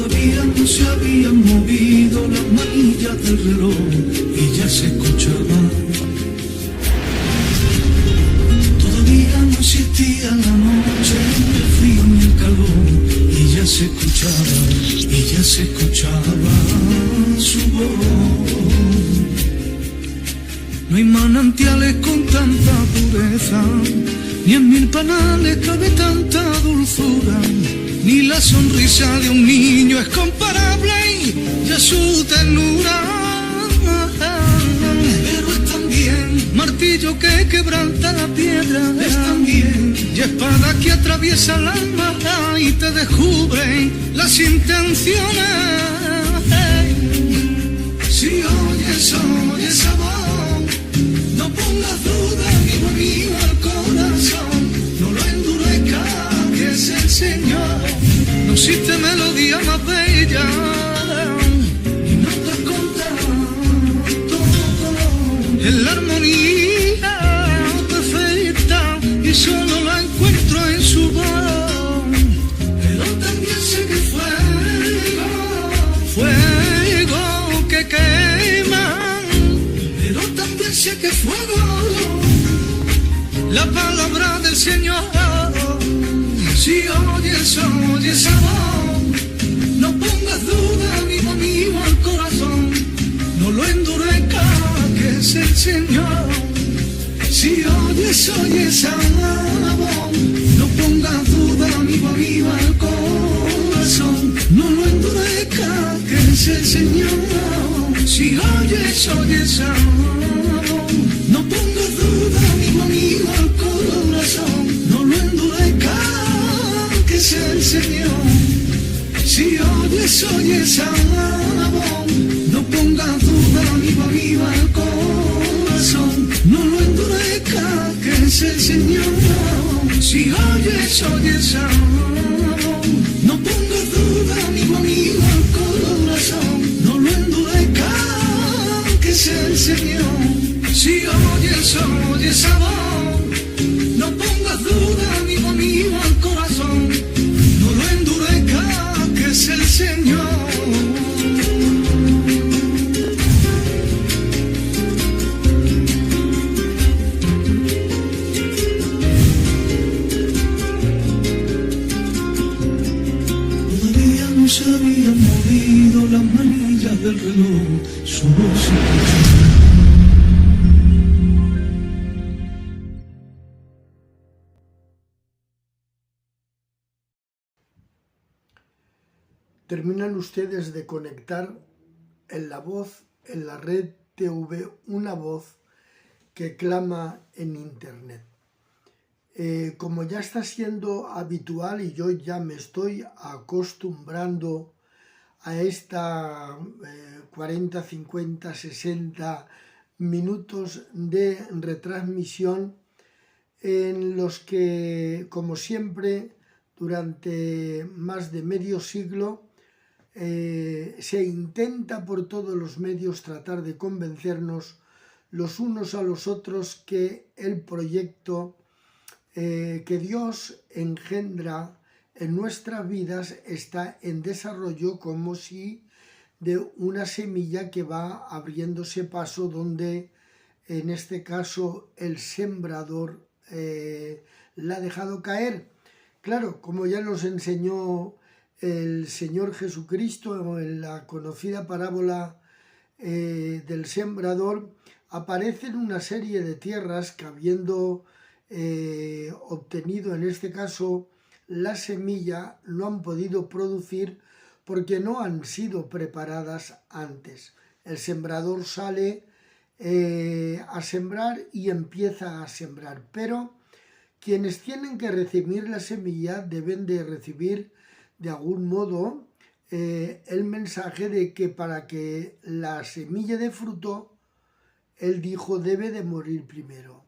Todavía no se habían movido las manillas del reloj y ya se escuchaba. Todavía no existía la noche, ni el frío ni el calor, y ya se escuchaba su voz. No hay manantiales con tanta pureza, ni en mil panales cabe tanta dulzura, ni la sonrisa de un niño es comparable y a su ternura. Pero es también martillo que quebranta la piedra, es también y espada que atraviesa el alma y te descubre las intenciones. Si oyes esa voz, no pongas duda, amigo mío, al corazón, no lo endurezca, que es el Señor. No existe melodía más bella y no te contar todo en la armonía perfecta y solo la encuentro en su voz. Pero también sé que fuego que quema, pero también sé que fuego la palabra del Señor. Si oyes esa voz, no pongas duda, amigo mío, al corazón, no lo endurezca, que es el Señor. Si oyes esa voz, no pongas duda, amigo mío, al corazón, no lo endurezca, que es el Señor. Si oyes esa voz, no pongas duda, amigo mío, al corazón, no lo endurezca, que es el Señor. Si oyes esa voz, no pongas duda, amigo mío, al corazón, no lo endurezca, que es el Señor. Si oyes esa voz, no pongas duda, amigo mío, al corazón, no lo endurezca, que es el Señor. Si oyes esa voz, no pongas duda, amigo mío, al corazón, no lo endurezca, que es el Señor. Todavía no se habían movido las manillas del reloj, su voz se escuchaba. Terminan ustedes de conectar en la voz, en la red TV, una voz que clama en internet. Como ya está siendo habitual y yo ya me estoy acostumbrando a esta 40, 50, 60 minutos de retransmisión en los que, como siempre, durante más de medio siglo, se intenta por todos los medios tratar de convencernos los unos a los otros que el proyecto que Dios engendra en nuestras vidas está en desarrollo, como si de una semilla que va abriéndose paso donde, en este caso, el sembrador la ha dejado caer. Claro, como ya nos enseñó el Señor Jesucristo en la conocida parábola del sembrador, aparecen una serie de tierras que, habiendo obtenido en este caso la semilla, no han podido producir porque no han sido preparadas antes. El sembrador sale a sembrar y empieza a sembrar, pero quienes tienen que recibir la semilla deben de recibir de algún modo el mensaje de que para que la semilla dé fruto, él dijo, debe de morir primero.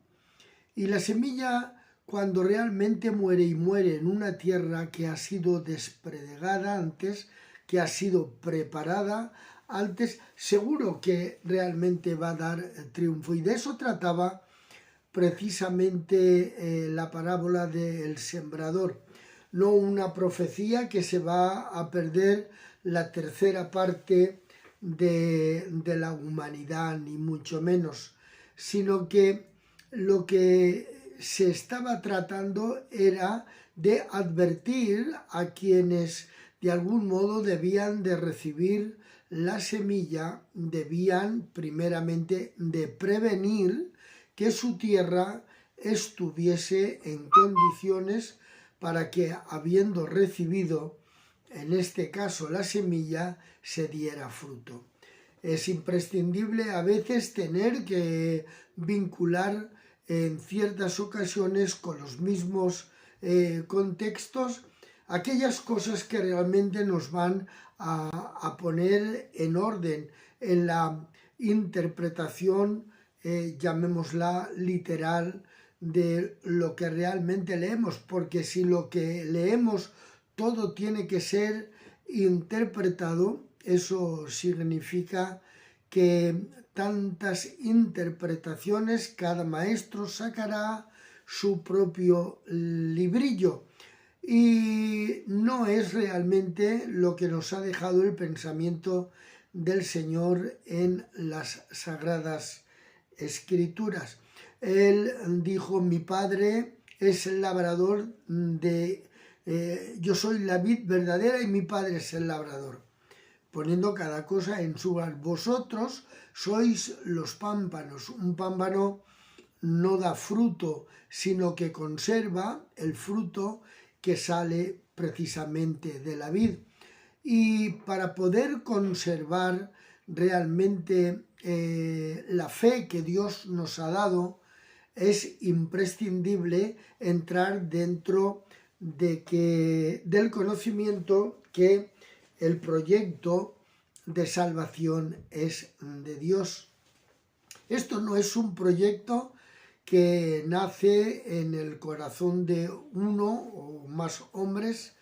Y la semilla, cuando realmente muere, y muere en una tierra que ha sido despredegada antes, que ha sido preparada antes, seguro que realmente va a dar triunfo. Y de eso trataba precisamente la parábola del sembrador. no una profecía que se va a perder la tercera parte de la humanidad, ni mucho menos, sino que lo que se estaba tratando era de advertir a quienes de algún modo debían de recibir la semilla, debían primeramente de prevenir que su tierra estuviese en condiciones para que, habiendo recibido, en este caso la semilla, se diera fruto. Es imprescindible a veces tener que vincular en ciertas ocasiones con los mismos contextos aquellas cosas que realmente nos van a poner en orden en la interpretación, llamémosla literal, de lo que realmente leemos, porque si lo que leemos todo tiene que ser interpretado, eso significa que tantas interpretaciones, cada maestro sacará su propio librillo, y no es realmente lo que nos ha dejado el pensamiento del Señor en las Sagradas Escrituras. Él dijo: mi padre es el labrador yo soy la vid verdadera y mi padre es el labrador, poniendo cada cosa en su lugar. Vosotros sois los pámpanos. Un pámpano no da fruto, sino que conserva el fruto que sale precisamente de la vid. Y para poder conservar realmente la fe que Dios nos ha dado, es imprescindible entrar dentro del conocimiento que el proyecto de salvación es de Dios. Esto no es un proyecto que nace en el corazón de uno o más hombres.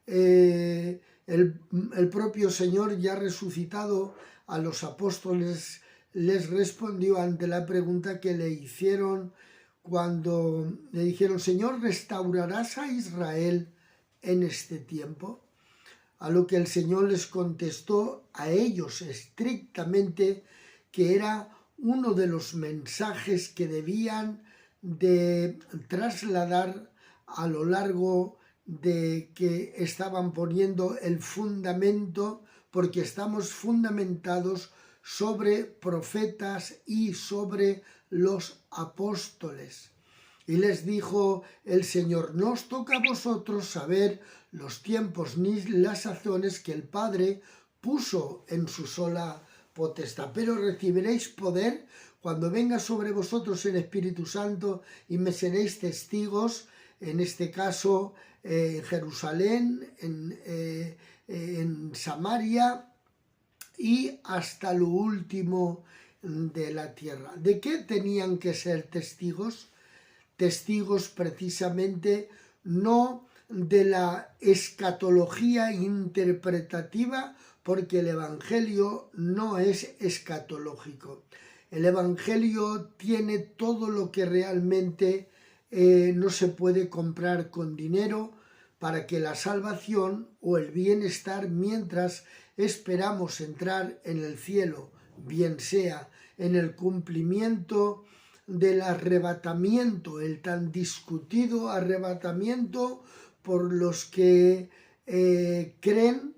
El propio Señor, ya resucitado, a los apóstoles les respondió ante la pregunta que le hicieron cuando le dijeron: Señor, ¿restaurarás a Israel en este tiempo? A lo que el Señor les contestó a ellos estrictamente que era uno de los mensajes que debían de trasladar a lo largo de que estaban poniendo el fundamento, porque estamos fundamentados sobre profetas y sobre los apóstoles. Y les dijo el Señor: no os toca a vosotros saber los tiempos ni las sazones que el Padre puso en su sola potestad, pero recibiréis poder cuando venga sobre vosotros el Espíritu Santo, y me seréis testigos, en este caso en Jerusalén, en Samaria y hasta lo último de la tierra. ¿De qué tenían que ser testigos? Testigos precisamente no de la escatología interpretativa, porque el Evangelio no es escatológico. El Evangelio tiene todo lo que realmente no se puede comprar con dinero, para que la salvación o el bienestar mientras esperamos entrar en el cielo, bien sea en el cumplimiento del arrebatamiento, el tan discutido arrebatamiento por los que creen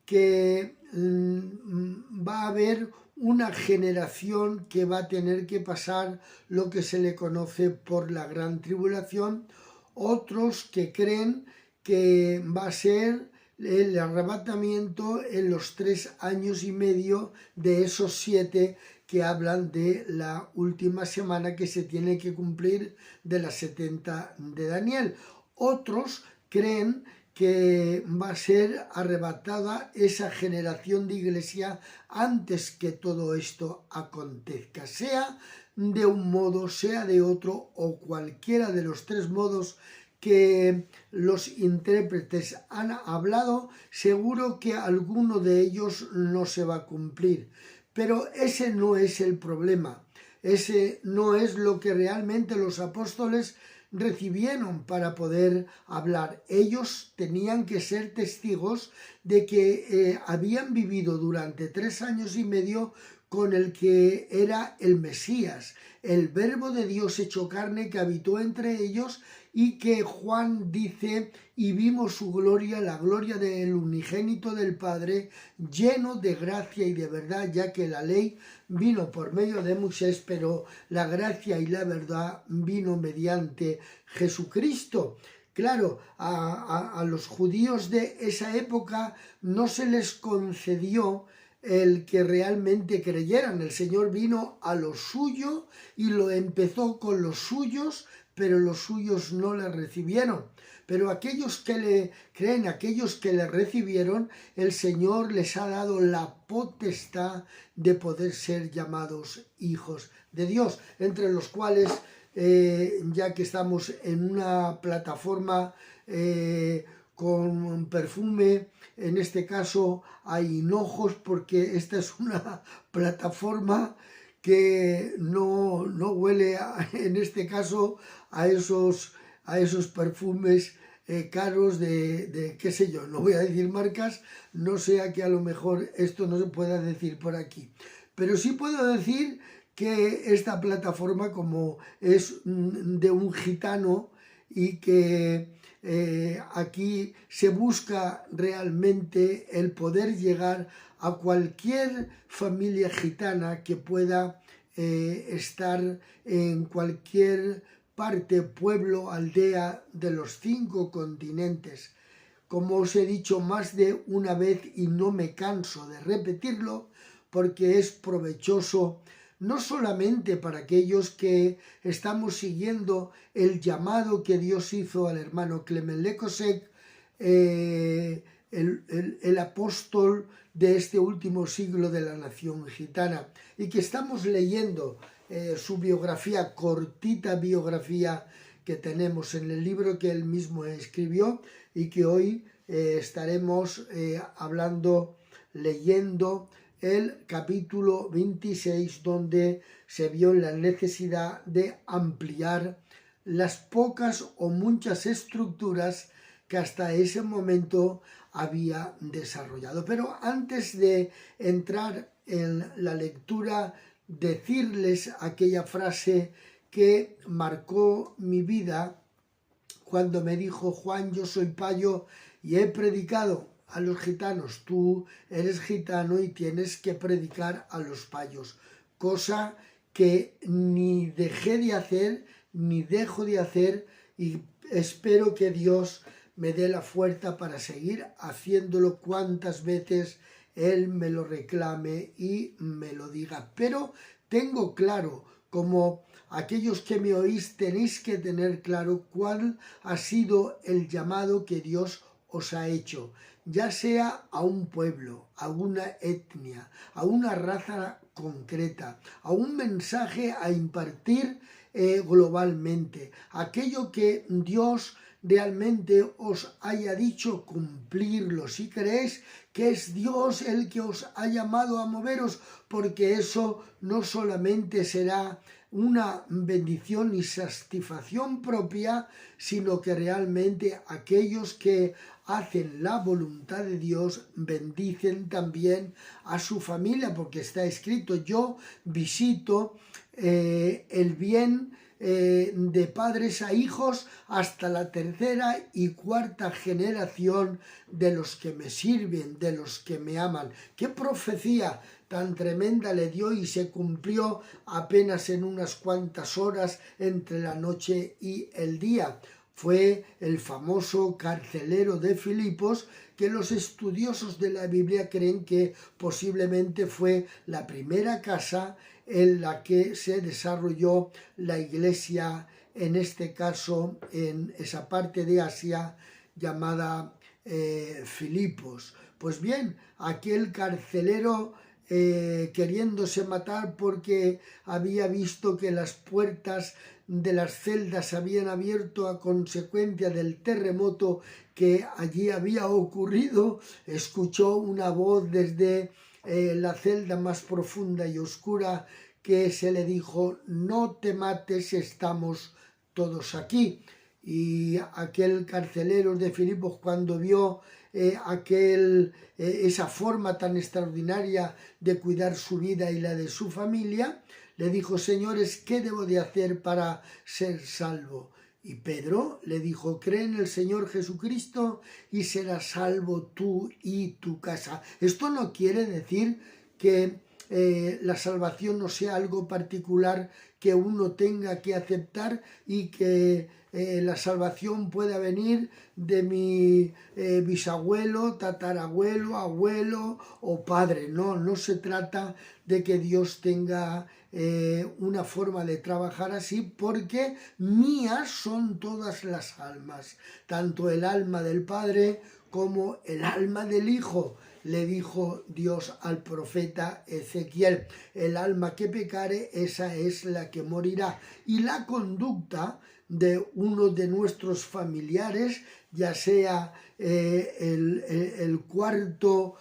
que va a haber una generación que va a tener que pasar lo que se le conoce por la gran tribulación, otros que creen que va a ser el arrebatamiento en los 3 años y medio de esos 7 que hablan de la última semana que se tiene que cumplir de las 70 de Daniel. Otros creen que va a ser arrebatada esa generación de iglesia antes que todo esto acontezca, sea de un modo, sea de otro, o cualquiera de los 3 modos que los intérpretes han hablado. Seguro que alguno de ellos no se va a cumplir, pero ese no es el problema, ese no es lo que realmente los apóstoles recibieron para poder hablar. Ellos tenían que ser testigos de que habían vivido durante 3 años y medio con el que era el Mesías, el Verbo de Dios hecho carne que habitó entre ellos, y que Juan dice, y vimos su gloria, la gloria del unigénito del Padre, lleno de gracia y de verdad, ya que la ley vino por medio de Moisés, pero la gracia y la verdad vino mediante Jesucristo. Claro, a los judíos de esa época no se les concedió el que realmente creyeran. El Señor vino a lo suyo y lo empezó con los suyos, pero los suyos no le recibieron. Pero aquellos que le creen, aquellos que le recibieron, el Señor les ha dado la potestad de poder ser llamados hijos de Dios, entre los cuales, ya que estamos en una plataforma con perfume, en este caso hay hinojos, porque esta es una plataforma que no huele, en este caso, a esos perfumes caros de qué sé yo, no voy a decir marcas, no sea que a lo mejor esto no se pueda decir por aquí. Pero sí puedo decir que esta plataforma, como es de un gitano y que aquí se busca realmente el poder llegar a cualquier familia gitana que pueda estar en cualquier parte, pueblo, aldea de los 5 continentes. Como os he dicho más de una vez y no me canso de repetirlo, porque es provechoso no solamente para aquellos que estamos siguiendo el llamado que Dios hizo al hermano Clement Lekosek, el apóstol de este último siglo de la nación gitana, y que estamos leyendo su biografía, cortita biografía que tenemos en el libro que él mismo escribió, y que hoy estaremos leyendo el capítulo 26, donde se vio la necesidad de ampliar las pocas o muchas estructuras que hasta ese momento había desarrollado. Pero antes de entrar en la lectura, decirles aquella frase que marcó mi vida cuando me dijo: Juan, yo soy payo y he predicado a los gitanos, tú eres gitano y tienes que predicar a los payos, cosa que ni dejé de hacer ni dejo de hacer, y espero que Dios me dé la fuerza para seguir haciéndolo cuantas veces Él me lo reclame y me lo diga. Pero tengo claro, como aquellos que me oís tenéis que tener claro cuál ha sido el llamado que Dios os ha hecho, ya sea a un pueblo, a una etnia, a una raza concreta, a un mensaje a impartir globalmente. Aquello que Dios realmente os haya dicho, cumplirlo. Si creéis que es Dios el que os ha llamado a moveros, porque eso no solamente será una bendición y satisfacción propia, sino que realmente aquellos que hacen la voluntad de Dios bendicen también a su familia, porque está escrito: yo visito el bien de padres a hijos hasta la 3ª y 4ª generación de los que me sirven, de los que me aman. ¡Qué profecía tan tremenda le dio! Y se cumplió apenas en unas cuantas horas entre la noche y el día. Fue el famoso carcelero de Filipos, que los estudiosos de la Biblia creen que posiblemente fue la primera casa en la que se desarrolló la iglesia, en este caso en esa parte de Asia llamada Filipos. Pues bien, aquel carcelero, queriéndose matar porque había visto que las puertas de las celdas se habían abierto a consecuencia del terremoto que allí había ocurrido, escuchó una voz desde la celda más profunda y oscura que se le dijo: no te mates, estamos todos aquí. Y aquel carcelero de Filipos, cuando vio esa forma tan extraordinaria de cuidar su vida y la de su familia, le dijo: señores, ¿qué debo de hacer para ser salvo? Y Pedro le dijo: cree en el Señor Jesucristo y serás salvo tú y tu casa. Esto no quiere decir que la salvación no sea algo particular que uno tenga que aceptar y que la salvación pueda venir de mi bisabuelo, tatarabuelo, abuelo o padre. No, no se trata de que Dios tenga una forma de trabajar así, porque mías son todas las almas, tanto el alma del Padre como el alma del Hijo. Le dijo Dios al profeta Ezequiel: el alma que pecare, esa es la que morirá. Y la conducta de uno de nuestros familiares, ya sea el cuarto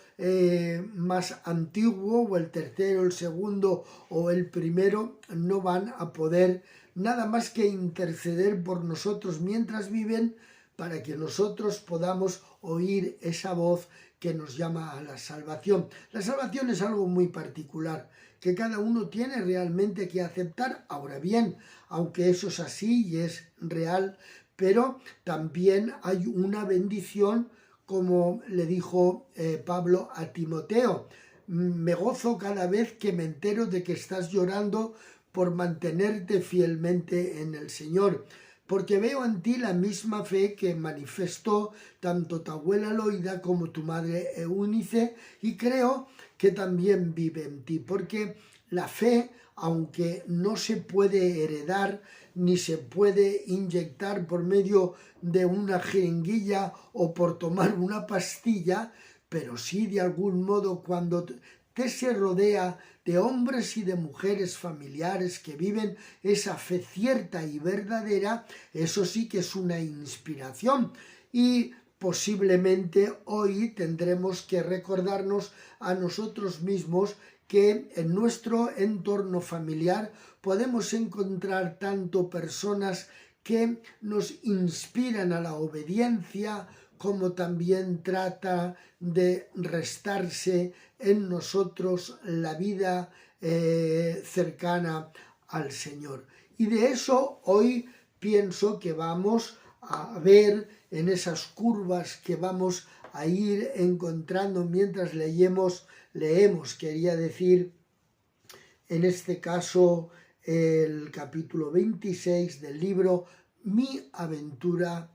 más antiguo, o el tercero, el segundo o el primero, no van a poder nada más que interceder por nosotros mientras viven, para que nosotros podamos oír esa voz que nos llama a la salvación. La salvación es algo muy particular, que cada uno tiene realmente que aceptar. Ahora bien, aunque eso es así y es real, pero también hay una bendición, como le dijo Pablo a Timoteo: me gozo cada vez que me entero de que estás llorando por mantenerte fielmente en el Señor, porque veo en ti la misma fe que manifestó tanto tu abuela Loida como tu madre Eunice, y creo que también vive en ti, porque la fe, aunque no se puede heredar ni se puede inyectar por medio de una jeringuilla o por tomar una pastilla, pero sí de algún modo cuando te se rodea de hombres y de mujeres familiares que viven esa fe cierta y verdadera, eso sí que es una inspiración. Y posiblemente hoy tendremos que recordarnos a nosotros mismos que en nuestro entorno familiar podemos encontrar tanto personas que nos inspiran a la obediencia, como también trata de restarse en nosotros la vida cercana al Señor. Y de eso hoy pienso que vamos a ver en esas curvas que vamos a ir encontrando mientras leemos, quería decir, en este caso, el capítulo 26 del libro Mi aventura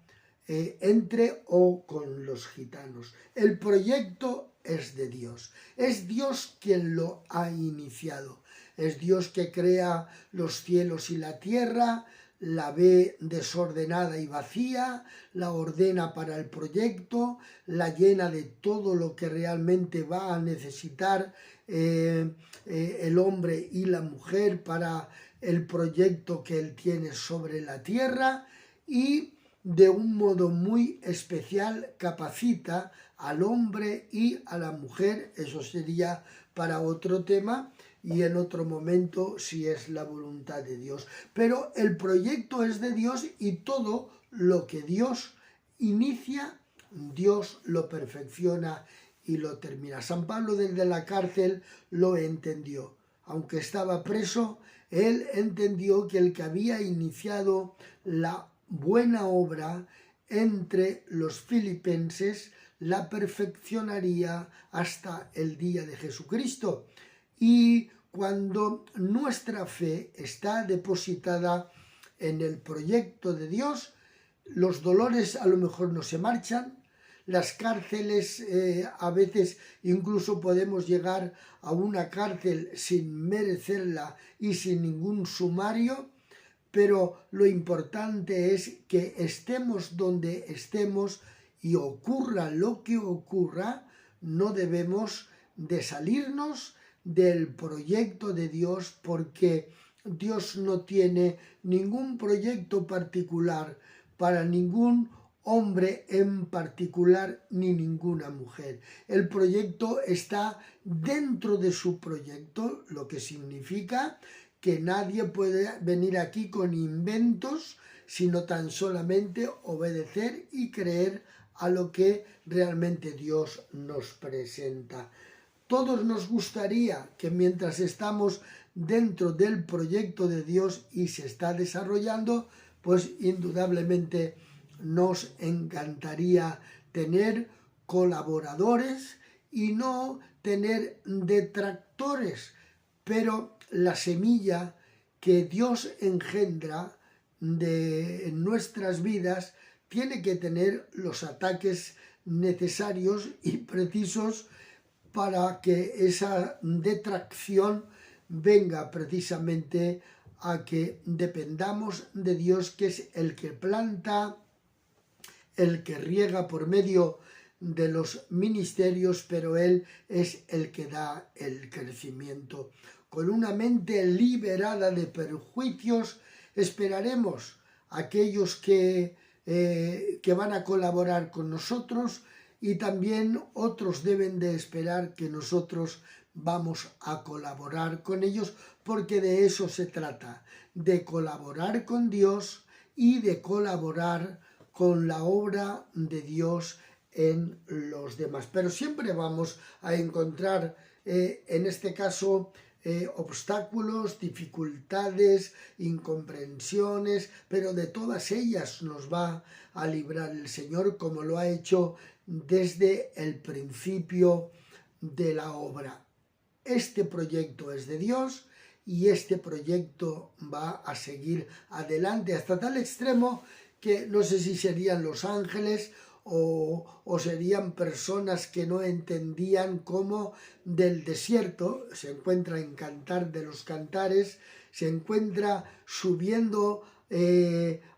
entre o con los gitanos. El proyecto es de Dios. Es Dios quien lo ha iniciado. Es Dios que crea los cielos y la tierra, la ve desordenada y vacía, la ordena para el proyecto, la llena de todo lo que realmente va a necesitar el hombre y la mujer para el proyecto que él tiene sobre la tierra, y de un modo muy especial capacita al hombre y a la mujer. Eso sería para otro tema y en otro momento, si es la voluntad de Dios. Pero el proyecto es de Dios, y todo lo que Dios inicia, Dios lo perfecciona y lo termina. San Pablo desde la cárcel lo entendió. Aunque estaba preso, él entendió que el que había iniciado la buena obra entre los filipenses la perfeccionaría hasta el día de Jesucristo. Y cuando nuestra fe está depositada en el proyecto de Dios, los dolores a lo mejor no se marchan, las cárceles a veces incluso podemos llegar a una cárcel sin merecerla y sin ningún sumario, pero lo importante es que estemos donde estemos y ocurra lo que ocurra, no debemos de salirnos del proyecto de Dios, porque Dios no tiene ningún proyecto particular para ningún hombre en particular ni ninguna mujer. El proyecto está dentro de su proyecto, lo que significa que nadie puede venir aquí con inventos sino tan solamente obedecer y creer a lo que realmente Dios nos presenta. Todos nos gustaría que mientras estamos dentro del proyecto de Dios y se está desarrollando, pues indudablemente nos encantaría tener colaboradores y no tener detractores, pero la semilla que Dios engendra en nuestras vidas tiene que tener los ataques necesarios y precisos para que esa detracción venga precisamente a que dependamos de Dios, que es el que planta, el que riega por medio de los ministerios, pero Él es el que da el crecimiento. Con una mente liberada de perjuicios, esperaremos a aquellos que van a colaborar con nosotros, y también otros deben de esperar que nosotros vamos a colaborar con ellos, porque de eso se trata, de colaborar con Dios y de colaborar con la obra de Dios en los demás. Pero siempre vamos a encontrar, en este caso, obstáculos, dificultades, incomprensiones, pero de todas ellas nos va a librar el Señor, como lo ha hecho desde el principio de la obra. Este proyecto es de Dios y este proyecto va a seguir adelante hasta tal extremo que no sé si serían los ángeles o serían personas que no entendían cómo del desierto, se encuentra en Cantar de los Cantares, se encuentra subiendo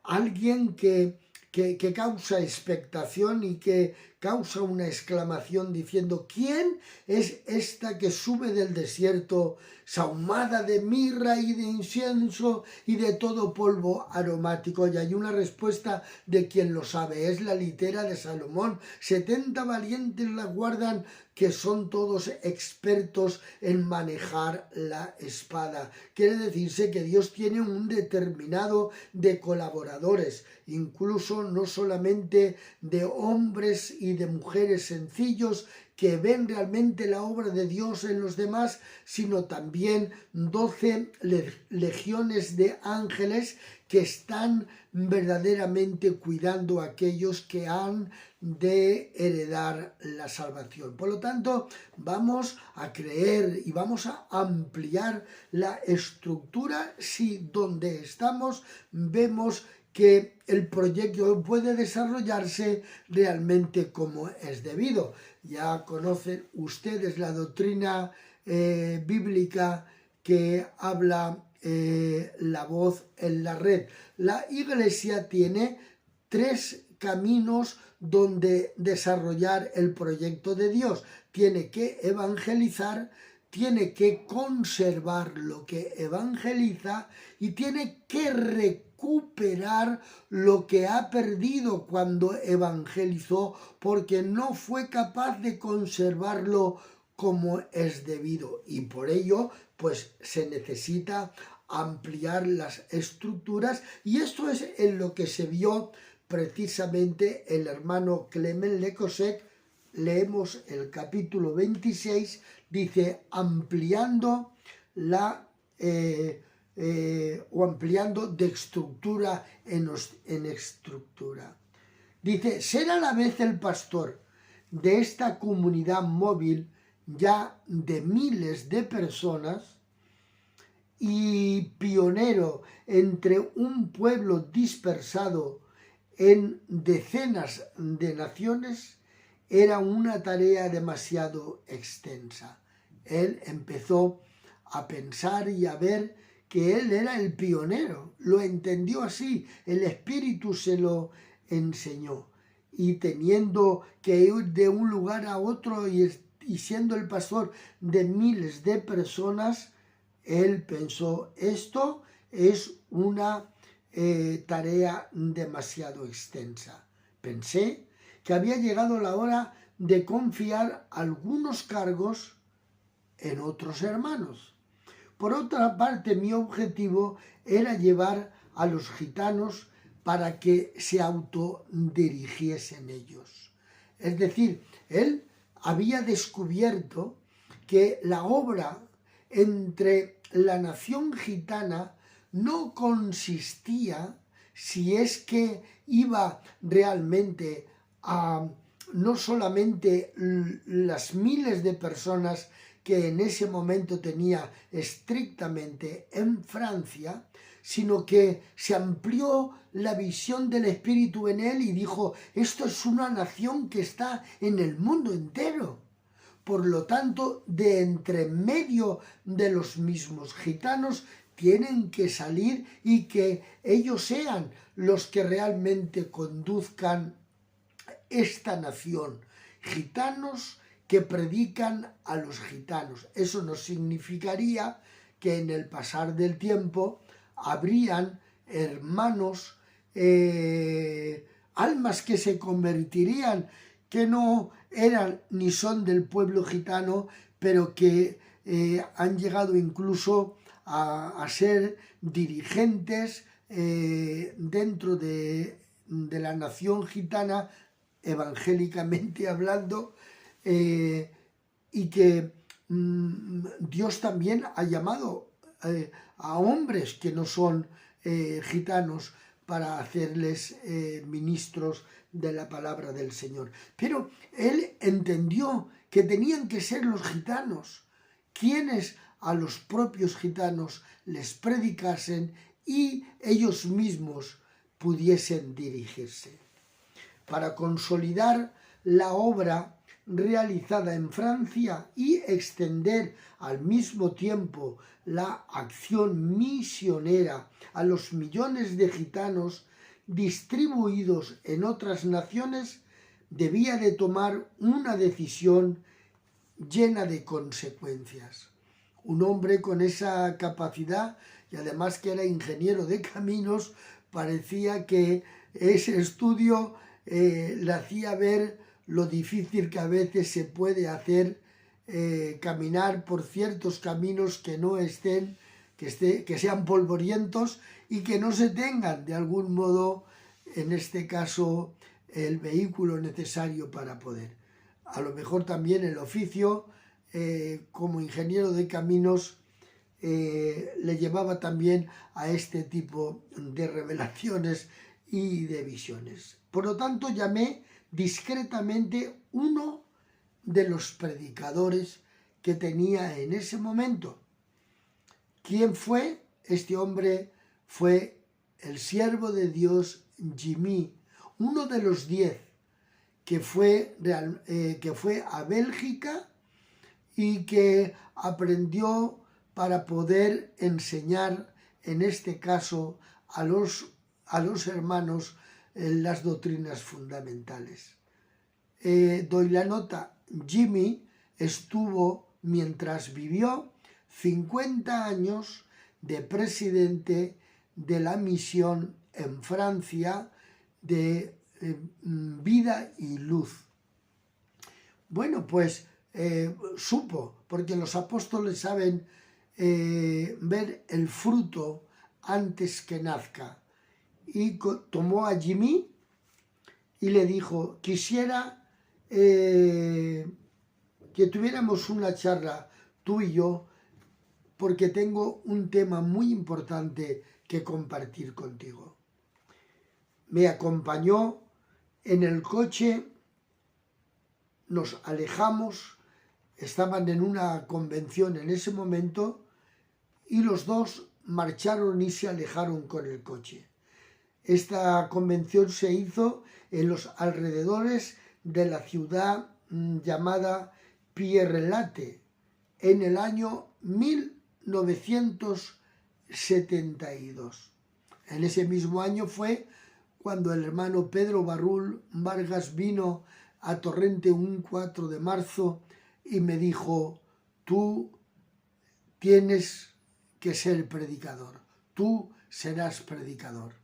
alguien que causa expectación y que causa una exclamación diciendo: ¿quién es esta que sube del desierto sahumada de mirra y de incienso y de todo polvo aromático? Y hay una respuesta de quien lo sabe, es la litera de Salomón. 70 valientes la guardan, que son todos expertos en manejar la espada. Quiere decirse que Dios tiene un determinado de colaboradores, incluso no solamente de hombres y de mujeres sencillos que ven realmente la obra de Dios en los demás, sino también 12 legiones de ángeles que están verdaderamente cuidando a aquellos que han de heredar la salvación. Por lo tanto, vamos a creer y vamos a ampliar la estructura si donde estamos vemos que el proyecto puede desarrollarse realmente como es debido. Ya conocen ustedes la doctrina bíblica que habla la voz en la red. La Iglesia tiene 3 caminos donde desarrollar el proyecto de Dios. Tiene que evangelizar, tiene que conservar lo que evangeliza y tiene que recuperar lo que ha perdido cuando evangelizó, porque no fue capaz de conservarlo como es debido, y por ello pues se necesita ampliar las estructuras, y esto es en lo que se vio precisamente el hermano Clement Lecosec. Leemos el capítulo 26, dice: ampliando ampliando de estructura en estructura. Dice: ser a la vez el pastor de esta comunidad móvil ya de miles de personas y pionero entre un pueblo dispersado en decenas de naciones, era una tarea demasiado extensa. Él empezó a pensar y a ver que él era el pionero, lo entendió así, el Espíritu se lo enseñó, y teniendo que ir de un lugar a otro y siendo el pastor de miles de personas, él pensó: esto es una tarea demasiado extensa. Pensé que había llegado la hora de confiar algunos cargos en otros hermanos. Por otra parte, mi objetivo era llevar a los gitanos para que se autodirigiesen ellos. Es decir, él había descubierto que la obra entre la nación gitana no consistía, si es que iba realmente a no solamente las miles de personas que en ese momento tenía estrictamente en Francia, sino que se amplió la visión del Espíritu en él y dijo, esto es una nación que está en el mundo entero. Por lo tanto, de entre medio de los mismos gitanos tienen que salir y que ellos sean los que realmente conduzcan esta nación. Gitanos que predican a los gitanos. Eso no significaría que en el pasar del tiempo habrían hermanos, almas que se convertirían, que no eran ni son del pueblo gitano, pero que han llegado incluso a ser dirigentes dentro de la nación gitana, evangélicamente hablando, y que Dios también ha llamado a hombres que no son gitanos para hacerles ministros de la palabra del Señor. Pero él entendió que tenían que ser los gitanos quienes a los propios gitanos les predicasen y ellos mismos pudiesen dirigirse. Para consolidar la obra realizada en Francia y extender al mismo tiempo la acción misionera a los millones de gitanos distribuidos en otras naciones, debía de tomar una decisión llena de consecuencias. Un hombre con esa capacidad, y además que era ingeniero de caminos, parecía que ese estudio le hacía ver lo difícil que a veces se puede hacer caminar por ciertos caminos que no estén, que sean polvorientos y que no se tengan de algún modo, en este caso, el vehículo necesario para poder. A lo mejor también el oficio como ingeniero de caminos le llevaba también a este tipo de revelaciones y de visiones. Por lo tanto, llamé discretamente uno de los predicadores que tenía en ese momento. ¿Quién fue? Este hombre fue el siervo de Dios Jimmy, uno de los 10 que fue a Bélgica y que aprendió para poder enseñar, en este caso, a los hermanos las doctrinas fundamentales. Doy la nota, Jimmy estuvo, mientras vivió, 50 años de presidente de la misión en Francia de Vida y Luz. Bueno, pues supo, porque los apóstoles saben ver el fruto antes que nazca. Y tomó a Jimmy y le dijo, quisiera que tuviéramos una charla tú y yo, porque tengo un tema muy importante que compartir contigo. Me acompañó en el coche, nos alejamos, estaban en una convención en ese momento y los dos marcharon y se alejaron con el coche. Esta convención se hizo en los alrededores de la ciudad llamada Pierrelatte en el año 1972. En ese mismo año fue cuando el hermano Pedro Barrul Vargas vino a Torrente un 4 de marzo y me dijo, tú tienes que ser predicador, tú serás predicador.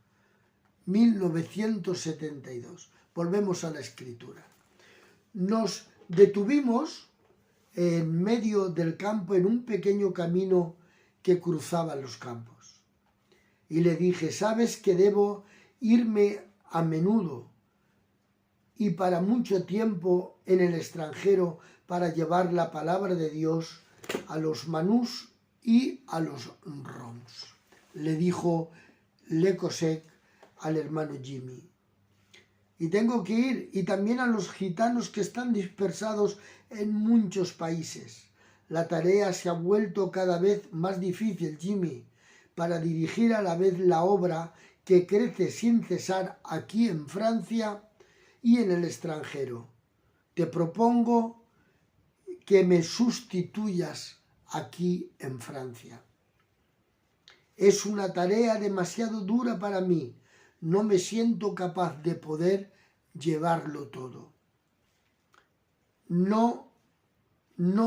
1972. Volvemos a la escritura. Nos detuvimos en medio del campo, en un pequeño camino que cruzaba los campos. Y le dije, ¿sabes que debo irme a menudo y para mucho tiempo en el extranjero para llevar la palabra de Dios a los manús y a los roms. Le dijo Le Cossec al hermano Jimmy. Y tengo que ir, y también a los gitanos que están dispersados en muchos países. La tarea se ha vuelto cada vez más difícil, Jimmy, para dirigir a la vez la obra que crece sin cesar aquí en Francia y en el extranjero. Te propongo que me sustituyas aquí en Francia. Es una tarea demasiado dura para mí. No me siento capaz de poder llevarlo todo. No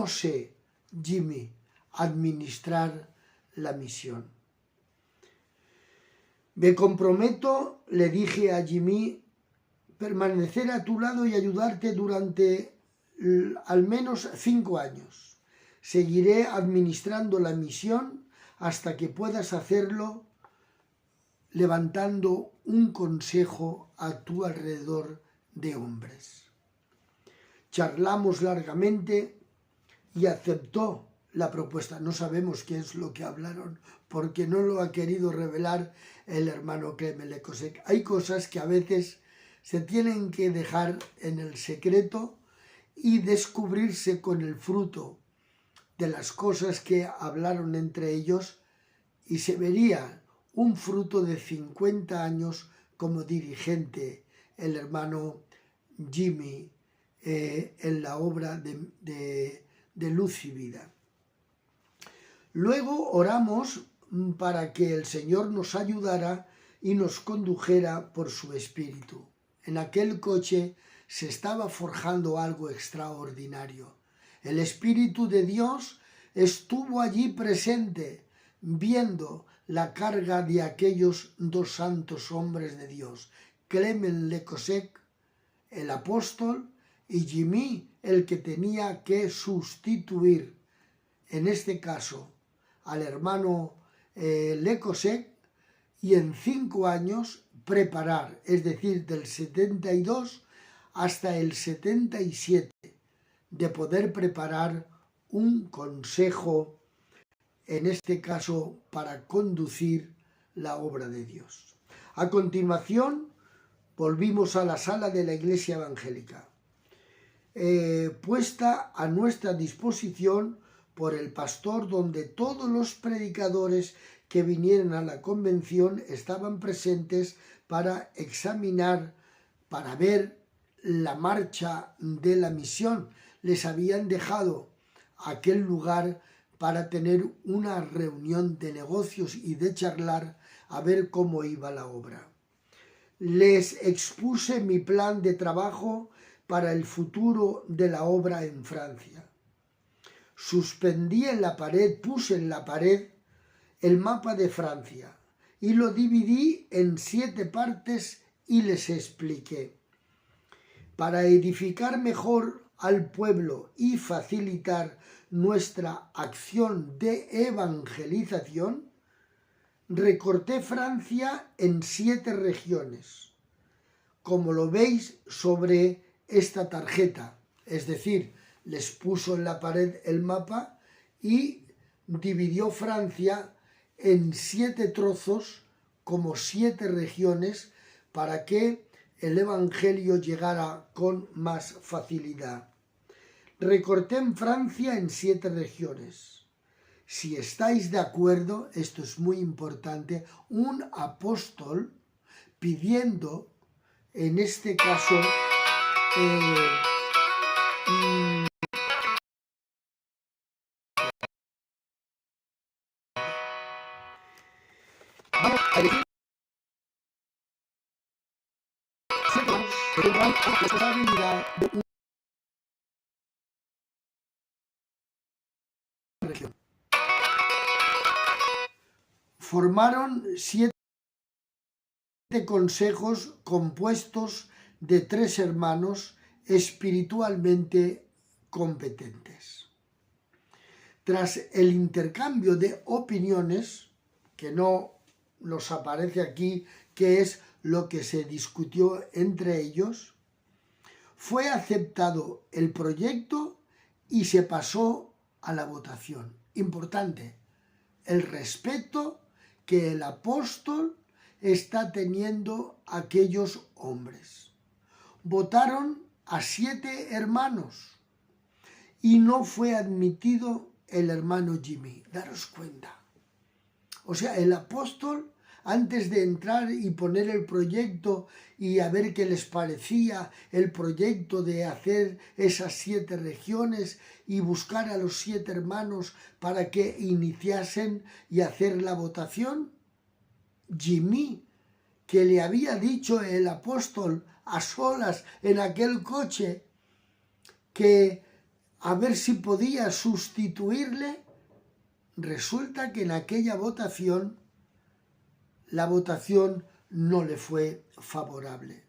sé, Jimmy, administrar la misión. Me comprometo, le dije a Jimmy, permanecer a tu lado y ayudarte durante al menos 5 años. Seguiré administrando la misión hasta que puedas hacerlo, levantando un consejo a tu alrededor de hombres. Charlamos largamente y aceptó la propuesta. No sabemos qué es lo que hablaron porque no lo ha querido revelar el hermano Clement Le Cossec. Hay cosas que a veces se tienen que dejar en el secreto y descubrirse con el fruto de las cosas que hablaron entre ellos, y se vería un fruto de 50 años como dirigente el hermano Jimmy en la obra de Luz y Vida. Luego oramos para que el Señor nos ayudara y nos condujera por su Espíritu. En aquel coche se estaba forjando algo extraordinario. El Espíritu de Dios estuvo allí presente, viendo la carga de aquellos 2 santos hombres de Dios, Clement Le Cossec, el apóstol, y Jimmy, el que tenía que sustituir, en este caso, al hermano Le Cossec, y en 5 años preparar, es decir, del 72 hasta el 77, de poder preparar un consejo, en este caso para conducir la obra de Dios. A continuación, volvimos a la sala de la Iglesia Evangélica, puesta a nuestra disposición por el pastor, donde todos los predicadores que vinieron a la convención estaban presentes para examinar, para ver la marcha de la misión. Les habían dejado aquel lugar para tener una reunión de negocios y de charlar a ver cómo iba la obra. Les expuse mi plan de trabajo para el futuro de la obra en Francia. Suspendí en la pared, puse en la pared el mapa de Francia y lo dividí en 7 partes y les expliqué. Para edificar mejor al pueblo y facilitar nuestra acción de evangelización, recorté Francia en 7 regiones, como lo veis sobre esta tarjeta, es decir, les puso en la pared el mapa y dividió Francia en 7 trozos, como 7 regiones, para que el evangelio llegara con más facilidad. Recorté en Francia en 7 regiones. Si estáis de acuerdo, esto es muy importante, un apóstol pidiendo, en este caso, vamos a elegir que tendrán la responsabilidad de una región. Formaron 7 consejos compuestos de 3 hermanos espiritualmente competentes. Tras el intercambio de opiniones, que no nos aparece aquí, que es lo que se discutió entre ellos, fue aceptado el proyecto y se pasó a la votación. Importante, el respeto que el apóstol está teniendo a aquellos hombres. Votaron a 7 hermanos y no fue admitido el hermano Jimmy. Daros cuenta. O sea, el apóstol, antes de entrar y poner el proyecto y a ver qué les parecía el proyecto de hacer esas 7 regiones y buscar a los 7 hermanos para que iniciasen y hacer la votación, Jimmy, que le había dicho el apóstol a solas en aquel coche que a ver si podía sustituirle, resulta que en aquella votación, la votación no le fue favorable.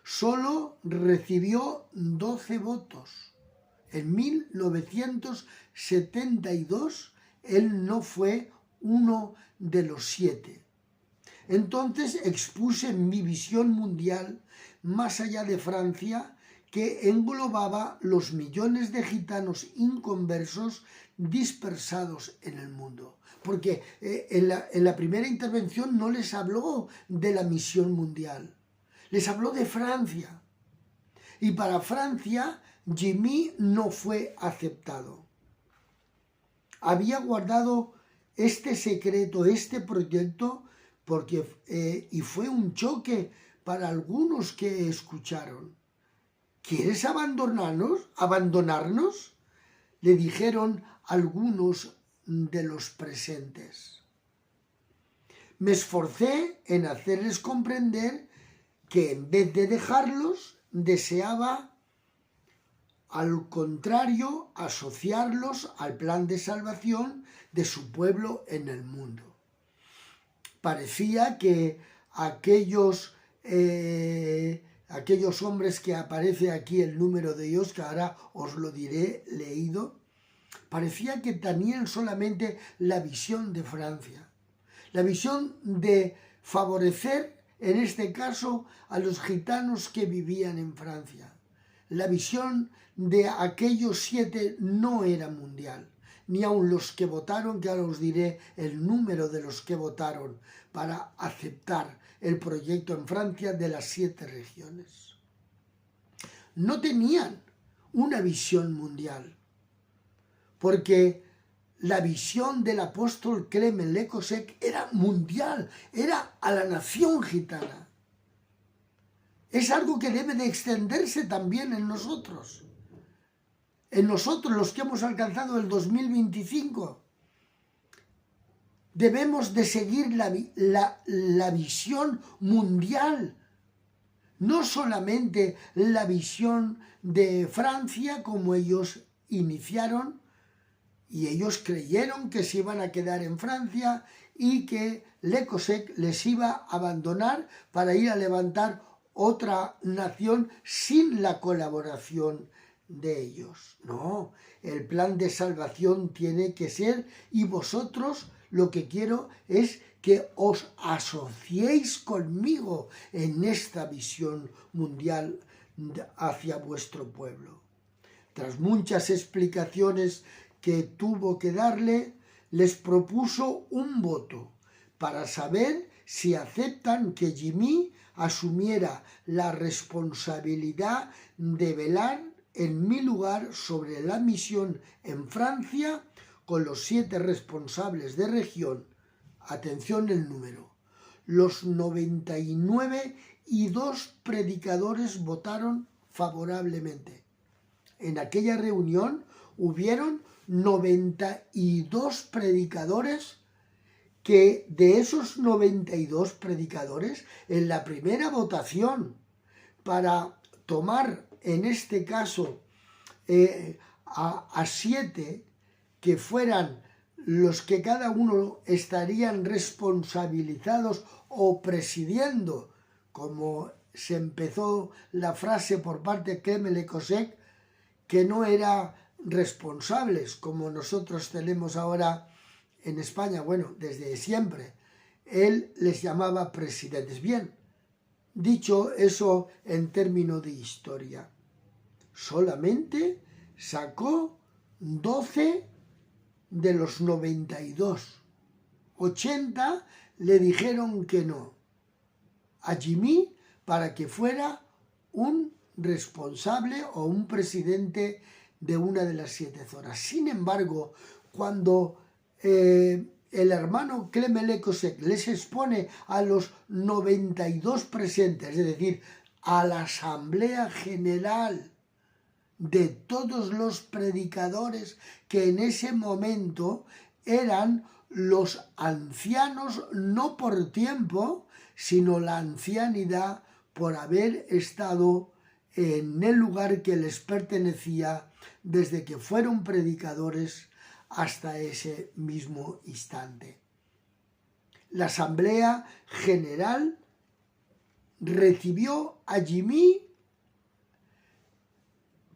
Solo recibió 12 votos. En 1972 él no fue uno de los 7. Entonces expuse mi visión mundial más allá de Francia, que englobaba los millones de gitanos inconversos dispersados en el mundo. Porque en la primera intervención no les habló de la misión mundial, les habló de Francia. Y para Francia, Jimmy no fue aceptado. Había guardado este secreto, este proyecto, y fue un choque para algunos que escucharon. ¿Quieres abandonarnos? Le dijeron algunos de los presentes. Me esforcé en hacerles comprender que en vez de dejarlos, deseaba, al contrario, asociarlos al plan de salvación de su pueblo en el mundo. Parecía que aquellos hombres que aparece aquí el número de ellos, que ahora os lo diré leído, parecía que tenían solamente la visión de Francia, la visión de favorecer, en este caso, a los gitanos que vivían en Francia. La visión de aquellos 7 no era mundial, ni aun los que votaron, que ahora os diré el número de los que votaron para aceptar el proyecto en Francia de las 7 regiones. No tenían una visión mundial, porque la visión del apóstol Clement Le Cossec era mundial, era a la nación gitana. Es algo que debe de extenderse también en nosotros. En nosotros, los que hemos alcanzado el 2025, debemos de seguir la visión mundial, no solamente la visión de Francia como ellos iniciaron, y ellos creyeron que se iban a quedar en Francia y que Le Cossec les iba a abandonar para ir a levantar otra nación sin la colaboración de ellos. No, el plan de salvación tiene que ser, y vosotros lo que quiero es que os asociéis conmigo en esta visión mundial hacia vuestro pueblo. Tras muchas explicaciones que tuvo que darle, les propuso un voto para saber si aceptan que Jimmy asumiera la responsabilidad de velar en mi lugar sobre la misión en Francia con los 7 responsables de región. Atención el número. Los 99 y 2 predicadores votaron favorablemente. En aquella reunión hubieron 92 predicadores, que de esos 92 predicadores, en la primera votación para tomar, en este caso, a 7 que fueran los que cada uno estarían responsabilizados o presidiendo, como se empezó la frase por parte de Clement Le Cossec, que no era responsables, como nosotros tenemos ahora en España, bueno, desde siempre. Él les llamaba presidentes. Bien, dicho eso en términos de historia. Solamente sacó 12 de los 92. 80 le dijeron que no a Jimmy para que fuera un responsable o un presidente de una de las 7 zonas. Sin embargo, cuando el hermano Clemele Cosec les expone a los 92 presentes, es decir, a la Asamblea General de todos los predicadores que en ese momento eran los ancianos, no por tiempo, sino la ancianidad por haber estado en el lugar que les pertenecía desde que fueron predicadores hasta ese mismo instante. La Asamblea General recibió a Jimmy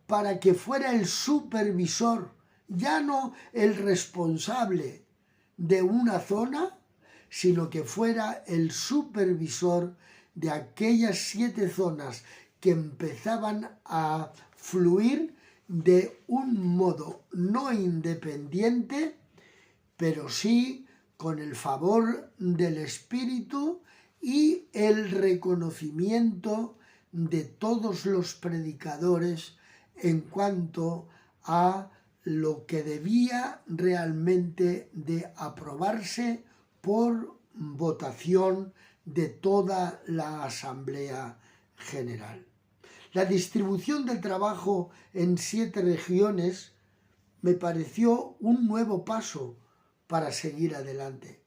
para que fuera el supervisor, ya no el responsable de una zona, sino que fuera el supervisor de aquellas 7 zonas que empezaban a fluir de un modo no independiente, pero sí con el favor del Espíritu y el reconocimiento de todos los predicadores en cuanto a lo que debía realmente de aprobarse por votación de toda la Asamblea General. La distribución del trabajo en 7 regiones me pareció un nuevo paso para seguir adelante.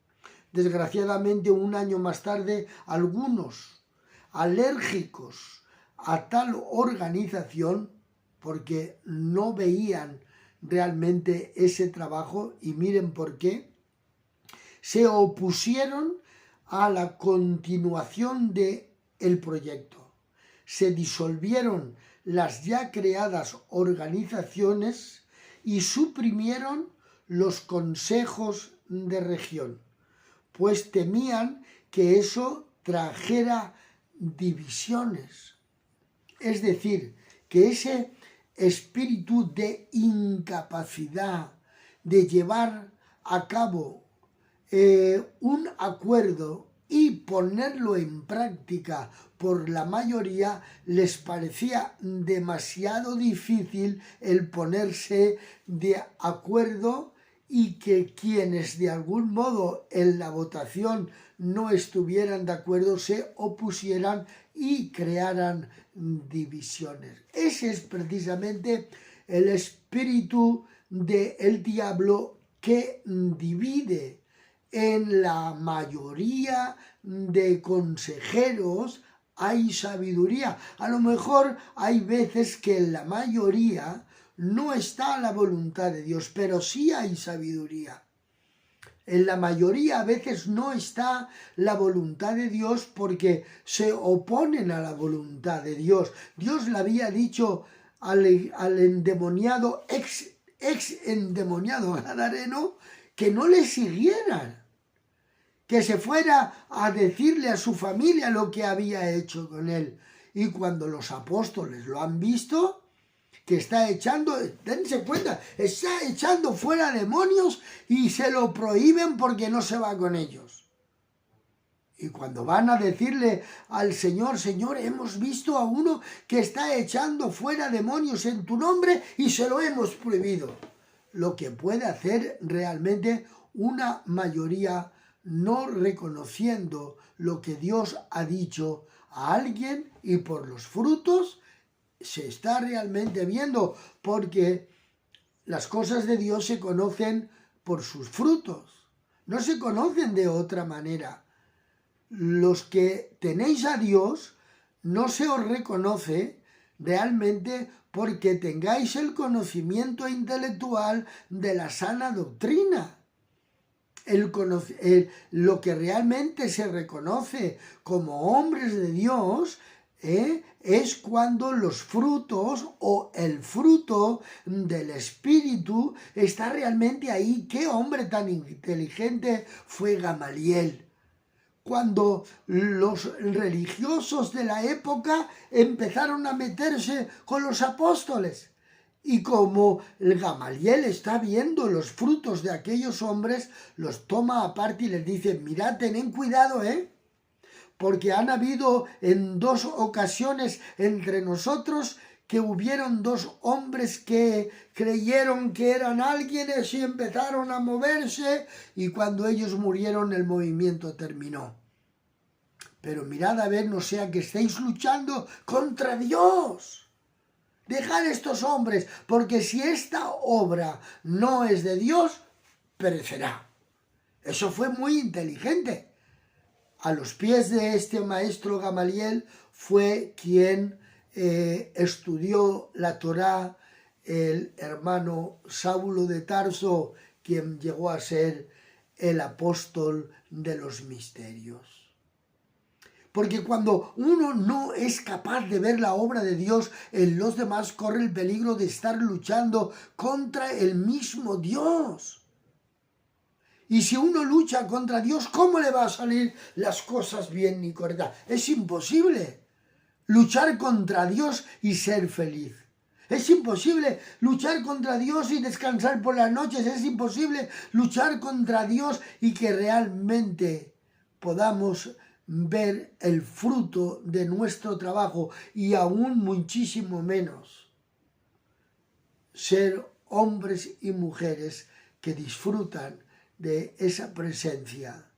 Desgraciadamente, un año más tarde, algunos alérgicos a tal organización, porque no veían realmente ese trabajo, y miren por qué, se opusieron a la continuación del proyecto. Se disolvieron las ya creadas organizaciones y suprimieron los consejos de región, pues temían que eso trajera divisiones. Es decir, que ese espíritu de incapacidad de llevar a cabo un acuerdo y ponerlo en práctica por la mayoría, les parecía demasiado difícil el ponerse de acuerdo, y que quienes de algún modo en la votación no estuvieran de acuerdo se opusieran y crearan divisiones. Ese es precisamente el espíritu del diablo, que divide en la mayoría de consejeros. Hay sabiduría. A lo mejor hay veces que en la mayoría no está la voluntad de Dios, pero sí hay sabiduría. En la mayoría a veces no está la voluntad de Dios porque se oponen a la voluntad de Dios. Dios le había dicho al endemoniado, ex endemoniado gadareno, que no le siguieran, que se fuera a decirle a su familia lo que había hecho con él. Y cuando los apóstoles lo han visto, que está echando, dense cuenta, está echando fuera demonios y se lo prohíben porque no se va con ellos. Y cuando van a decirle al Señor, Señor, hemos visto a uno que está echando fuera demonios en tu nombre y se lo hemos prohibido. Lo que puede hacer realmente una mayoría no reconociendo lo que Dios ha dicho a alguien, y por los frutos se está realmente viendo, porque las cosas de Dios se conocen por sus frutos, no se conocen de otra manera. Los que tenéis a Dios no se os reconoce realmente porque tengáis el conocimiento intelectual de la sana doctrina. Lo que realmente se reconoce como hombres de Dios es cuando los frutos o el fruto del Espíritu está realmente ahí. ¿Qué hombre tan inteligente fue Gamaliel? cuando los religiosos de la época empezaron a meterse con los apóstoles. Y como el Gamaliel está viendo los frutos de aquellos hombres, los toma aparte y les dice, mirad, tened cuidado, porque han habido en 2 ocasiones entre nosotros que hubieron 2 hombres que creyeron que eran alguienes y empezaron a moverse, y cuando ellos murieron el movimiento terminó. Pero mirad a ver, no sea que estéis luchando contra Dios. Dejad estos hombres, porque si esta obra no es de Dios, perecerá. Eso fue muy inteligente. A los pies de este maestro Gamaliel fue quien estudió la Torá el hermano Saulo de Tarso, quien llegó a ser el apóstol de los misterios. Porque cuando uno no es capaz de ver la obra de Dios en los demás, corre el peligro de estar luchando contra el mismo Dios. Y si uno lucha contra Dios, ¿cómo le va a salir las cosas bien y correctas? Es imposible luchar contra Dios y ser feliz. Es imposible luchar contra Dios y descansar por las noches. Es imposible luchar contra Dios y que realmente podamos ver el fruto de nuestro trabajo, y aún muchísimo menos ser hombres y mujeres que disfrutan de esa presencia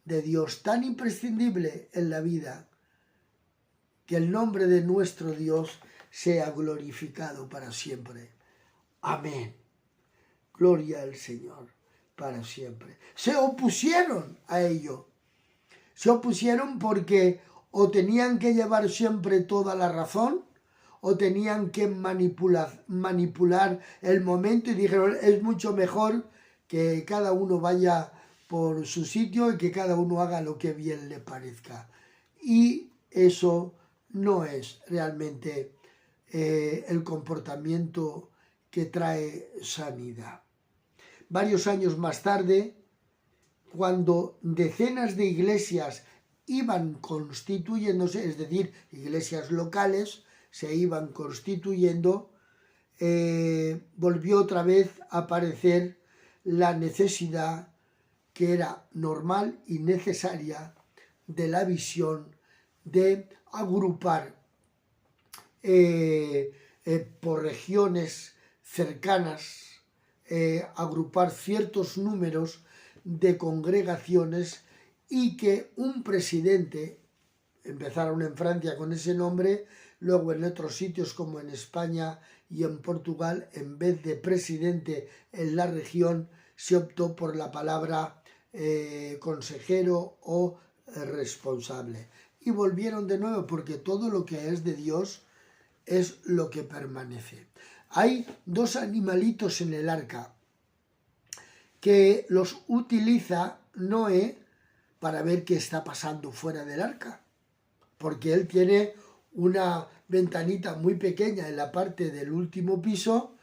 de Dios tan imprescindible en la vida. Que el nombre de nuestro Dios sea glorificado para siempre. Amén. Gloria al Señor para siempre. Se opusieron a ello. Se opusieron porque o tenían que llevar siempre toda la razón, o tenían que manipular el momento, y dijeron, es mucho mejor que cada uno vaya por su sitio y que cada uno haga lo que bien le parezca. Y eso no es realmente el comportamiento que trae sanidad. Varios años más tarde, cuando decenas de iglesias iban constituyéndose, es decir, iglesias locales se iban constituyendo, volvió otra vez a aparecer la necesidad, que era normal y necesaria, de la visión de agrupar por regiones cercanas, agrupar ciertos números de congregaciones, y que un presidente, empezaron en Francia con ese nombre, luego en otros sitios como en España y en Portugal, en vez de presidente en la región, se optó por la palabra consejero o responsable. Y volvieron de nuevo, porque todo lo que es de Dios es lo que permanece. Hay 2 animalitos en el arca que los utiliza Noé para ver qué está pasando fuera del arca, porque él tiene una ventanita muy pequeña en la parte del último piso,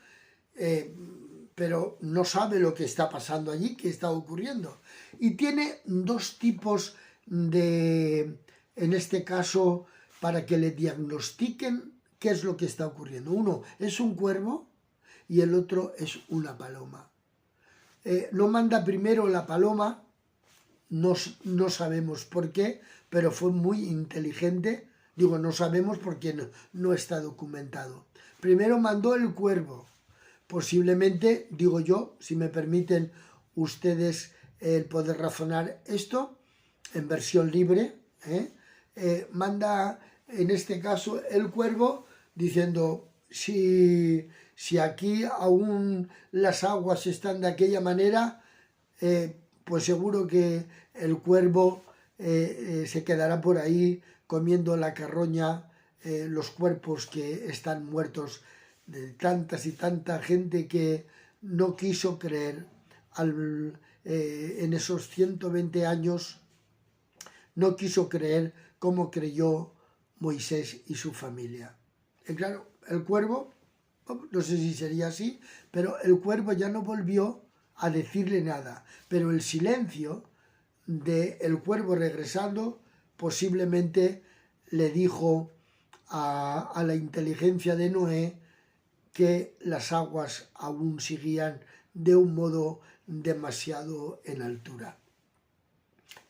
pero no sabe lo que está pasando allí, qué está ocurriendo. Y tiene 2 tipos de, en este caso, para que le diagnostiquen qué es lo que está ocurriendo. Uno es un cuervo y el otro es una paloma. No manda primero la paloma, no sabemos por qué, pero fue muy inteligente. Digo, no sabemos porque no está documentado. Primero mandó el cuervo. Posiblemente, digo yo, si me permiten ustedes el poder razonar esto, en versión libre, manda en este caso el cuervo diciendo, si aquí aún las aguas están de aquella manera, pues seguro que el cuervo se quedará por ahí comiendo la carroña, los cuerpos que están muertos de tantas y tanta gente que no quiso creer en esos 120 años, no quiso creer como creyó Moisés y su familia. Y claro, el cuervo, no sé si sería así, pero el cuervo ya no volvió a decirle nada, pero el silencio del cuervo regresando, posiblemente le dijo a la inteligencia de Noé que las aguas aún seguían de un modo demasiado en altura.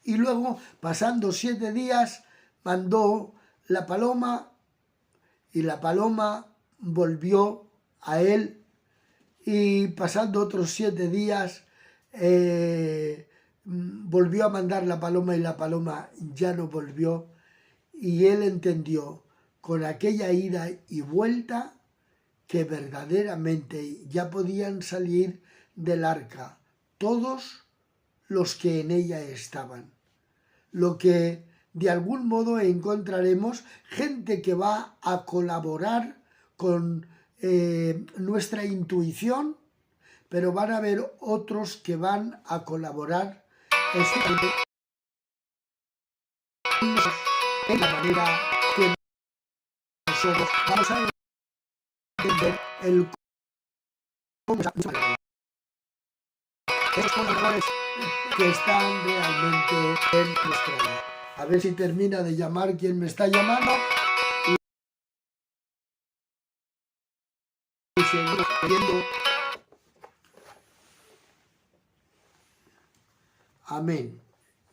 Y luego, pasando 7 días, mandó la paloma, y la paloma volvió a él, y pasando otros 7 días volvió a mandar la paloma, y la paloma ya no volvió, y él entendió con aquella ida y vuelta que verdaderamente ya podían salir del arca todos los que en ella estaban. Lo que de algún modo encontraremos gente que va a colaborar con nuestra intuición, pero van a haber otros que van a colaborar en la manera que nosotros vamos a entender el cómo esos colaboradores que están realmente en nuestra vida. A ver si termina de llamar quien me está llamando y seguimos viendo. Amén.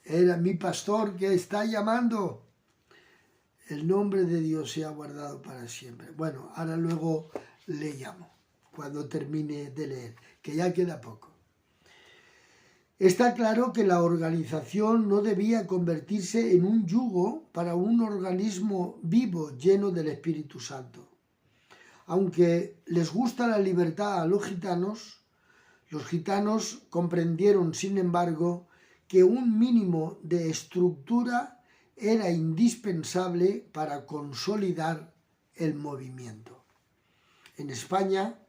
Era mi pastor que está llamando. El nombre de Dios se ha guardado para siempre. Bueno, ahora luego le llamo, cuando termine de leer, que ya queda poco. Está claro que la organización no debía convertirse en un yugo para un organismo vivo lleno del Espíritu Santo. Aunque les gusta la libertad a los gitanos comprendieron, sin embargo, que un mínimo de estructura era indispensable para consolidar el movimiento. En España,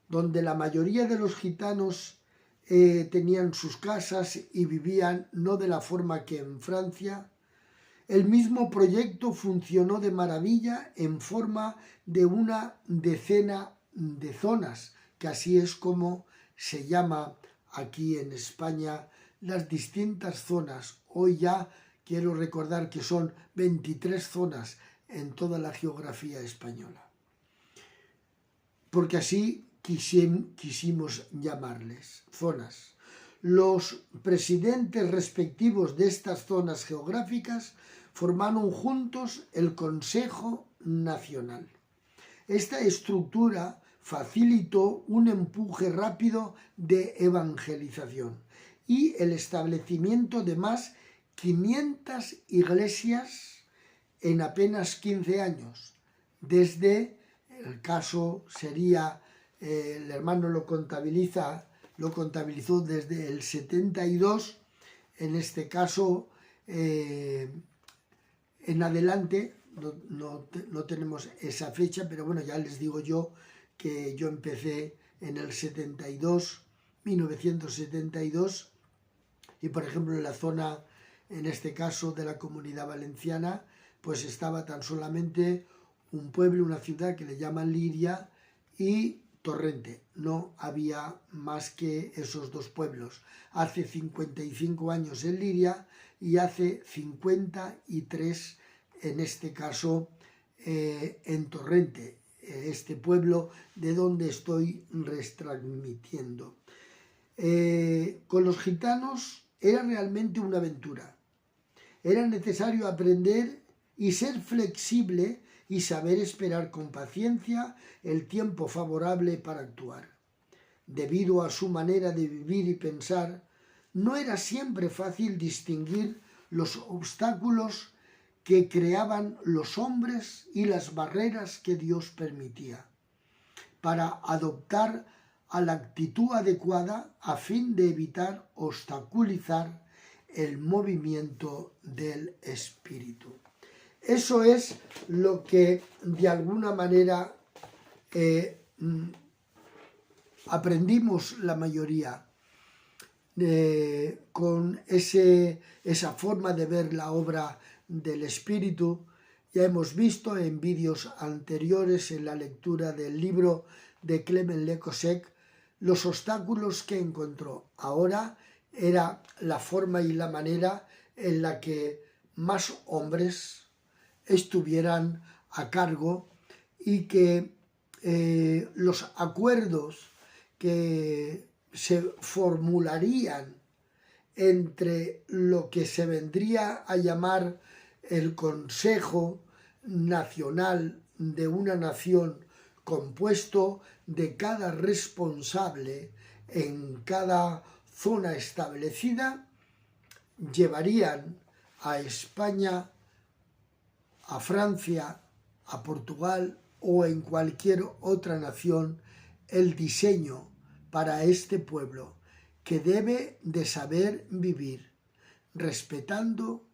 donde la mayoría de los gitanos tenían sus casas y vivían no de la forma que en Francia, el mismo proyecto funcionó de maravilla en forma de una decena de zonas, que así es como se llama aquí en España las distintas zonas. Hoy ya quiero recordar que son 23 zonas en toda la geografía española, porque así quisimos llamarles zonas. Los presidentes respectivos de estas zonas geográficas formaron juntos el Consejo Nacional. Esta estructura facilitó un empuje rápido de evangelización y el establecimiento de más 500 iglesias en apenas 15 años. Desde el caso sería, el hermano lo contabilizó desde el 72, en este caso en adelante, no tenemos esa fecha, pero bueno, ya les digo yo que yo empecé en el 1972, y por ejemplo en la zona, en este caso de la Comunidad Valenciana, pues estaba tan solamente un pueblo, una ciudad que le llaman Liria y Torrente. No había más que esos dos pueblos. Hace 55 años en Liria y hace 53 en este caso en Torrente, este pueblo de donde estoy retransmitiendo. Con los gitanos era realmente una aventura. Era necesario aprender y ser flexible y saber esperar con paciencia el tiempo favorable para actuar. Debido a su manera de vivir y pensar, no era siempre fácil distinguir los obstáculos que creaban los hombres y las barreras que Dios permitía, para adoptar a la actitud adecuada a fin de evitar obstaculizar el movimiento del espíritu. Eso es lo que de alguna manera aprendimos la mayoría con esa forma de ver la obra del Espíritu. Ya hemos visto en vídeos anteriores, en la lectura del libro de Clement Le Cossec, los obstáculos que encontró. Ahora era la forma y la manera en la que más hombres estuvieran a cargo y que los acuerdos que se formularían entre lo que se vendría a llamar el Consejo Nacional de una nación, compuesto de cada responsable en cada zona establecida, llevarían a España, a Francia, a Portugal o en cualquier otra nación el diseño para este pueblo, que debe de saber vivir respetando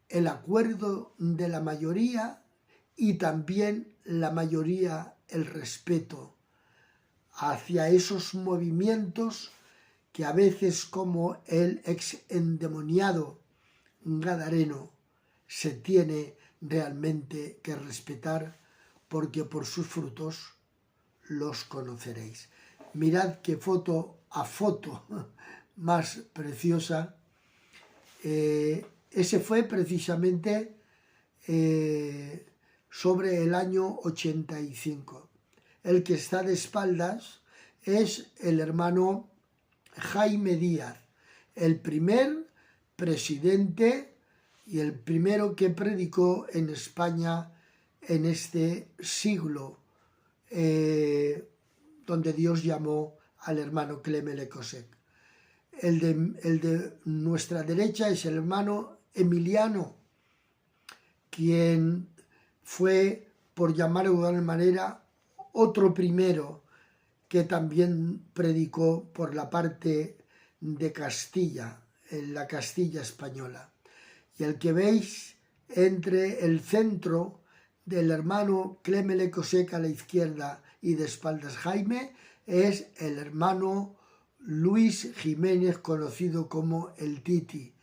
el acuerdo de la mayoría y también la mayoría el respeto hacia esos movimientos que a veces, como el ex endemoniado Gadareno, se tiene realmente que respetar, porque por sus frutos los conoceréis. Mirad qué foto a foto más preciosa. Ese fue precisamente sobre el año 85. El que está de espaldas es el hermano Jaime Díaz, el primer presidente y el primero que predicó en España en este siglo, donde Dios llamó al hermano Clement Le Cosec. El de nuestra derecha es el hermano Emiliano, quien fue, por llamarlo de alguna manera, otro primero que también predicó por la parte de Castilla, en la Castilla española. Y el que veis entre el centro del hermano Clement Le Cosec a la izquierda y de espaldas Jaime es el hermano Luis Jiménez, conocido como el Titi,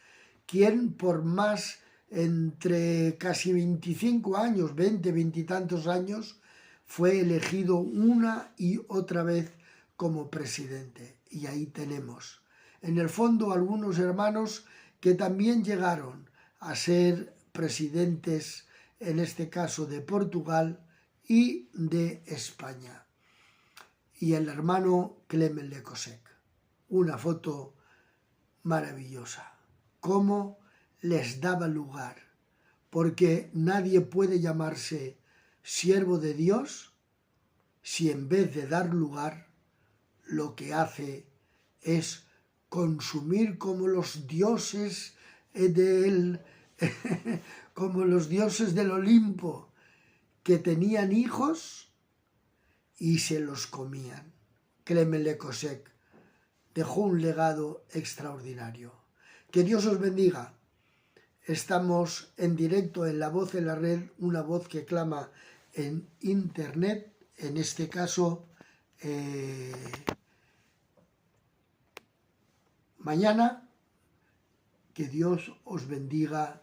quien por más entre casi 25 años, 20 y tantos años, fue elegido una y otra vez como presidente. Y ahí tenemos, en el fondo, algunos hermanos que también llegaron a ser presidentes, en este caso de Portugal y de España. Y el hermano Clement Le Cosec. Una foto maravillosa. Cómo les daba lugar, porque nadie puede llamarse siervo de Dios si en vez de dar lugar lo que hace es consumir como los dioses como los dioses del Olimpo, que tenían hijos y se los comían. Clement Le Cosec dejó un legado extraordinario. Que Dios os bendiga. Estamos en directo en La Voz en la Red, una voz que clama en internet, en este caso mañana. Que Dios os bendiga